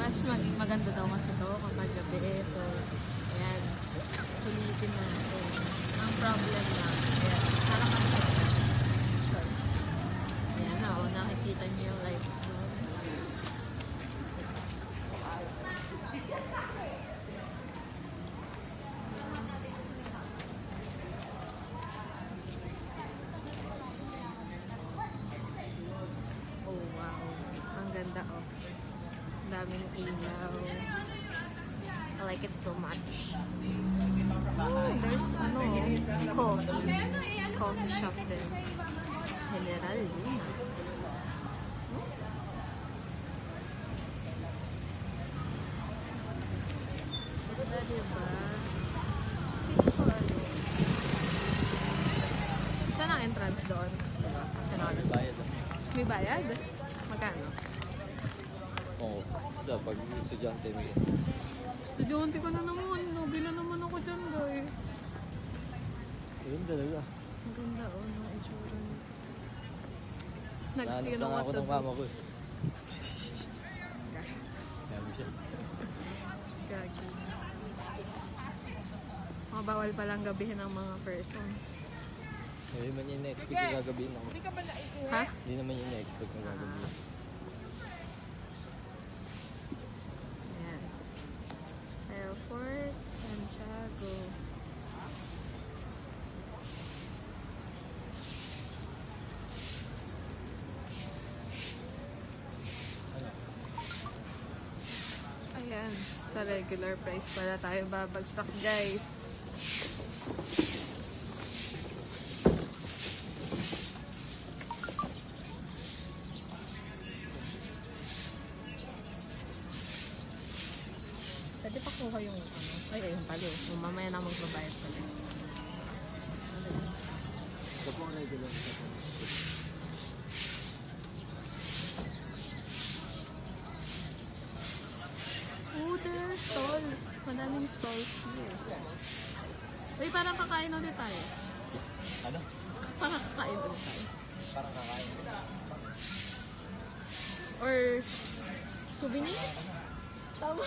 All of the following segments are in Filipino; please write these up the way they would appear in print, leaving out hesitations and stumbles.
Mas maganda daw kasi to kapag gabi. So, ayan. Sulitin natin. Ang problem na, ayan. Nakakasya. Just. Ayan na, oh. Nakikita niyo yung lights doon. Oh, wow. Ang ganda, oh. Daming ilaw. I like it so much. Oh, there's coffee shop din. General Luna. Ganda, diba? Hindi ko ano. Saan ang entrance doon? Kasi May bayad. may bayad? Magkano? Oo. Pag estudyante mo yun. Estudyante ko na naman. Lugi na naman ako dyan, guys. Ayun talaga. Ang ganda, oh, ng itsura niya. Nahanap Nagsino lang ko ako to. ng mama ko. Kaya mo siya. Gagi. Mga bawal palang gabihin ng mga person. Hindi naman yung na-expect na gagabihin ako. Ha? Hindi naman yung na-expect na gagabihin. Ayan. Airport, Santiago. Ayan. Sa regular price pala tayo babagsak, guys. Pwede pa kuha yung ano. Ay, ayun pala. Mamaya na magbabayad sa guys. Ito po ang regular. Oh, there are stalls. Madaming stalls here. Uy, parang kakain ulit tayo. Ano? Parang kakain ulit tayo. Parang kakain. Or souvenir? Tama.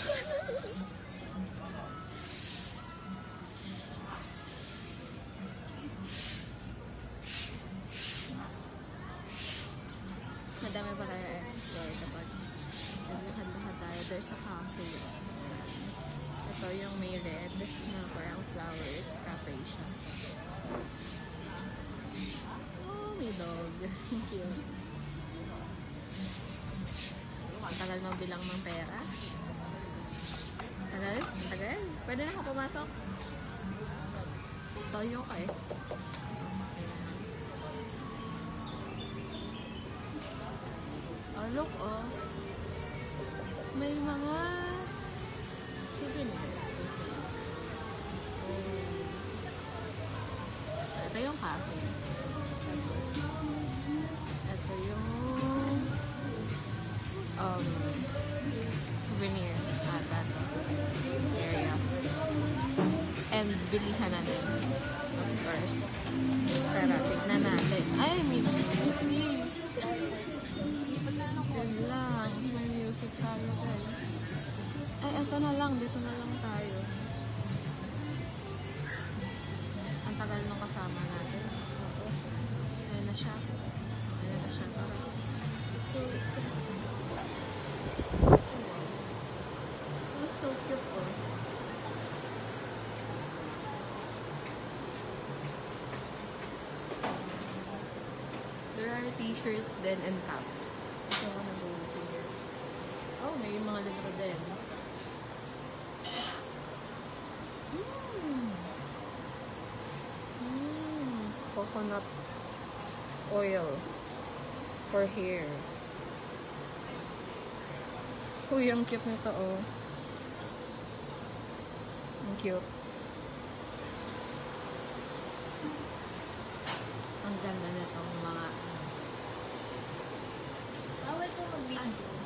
Madami pa tayo explore kapag naglahan-lahan tayo. There's a cafe. Ito yung may red na parang flowers cafe siya. Oh, may dog. Cute. Ang tagal magbilang ng pera. Tagal? Tagal? Pwede na ako pumasok. Toyo ka eh. Oh, look, oh. May mga souvenirs. Oh. Ito yung cafe. Tapos, ito yung souvenir ata to area. And bilihan na din. Of course. Tara, tignan natin. Ay, may music. Yun lang. May music tayo, guys. Ay, eto na lang. Dito na lang tayo. Ang tagal nung kasama natin. Oo. Ayan na siya. Ayan na siya. Tara. Let's go, let's go. Oh, so cute, oh. There are t-shirts then and caps. Ito ako nag-uusap here. Oh, may mga libro din. Coconut oil for hair. Uy, ang cute nito, oh. Ang cute. Ang ganda nitong mga... Bawal ko mag-video.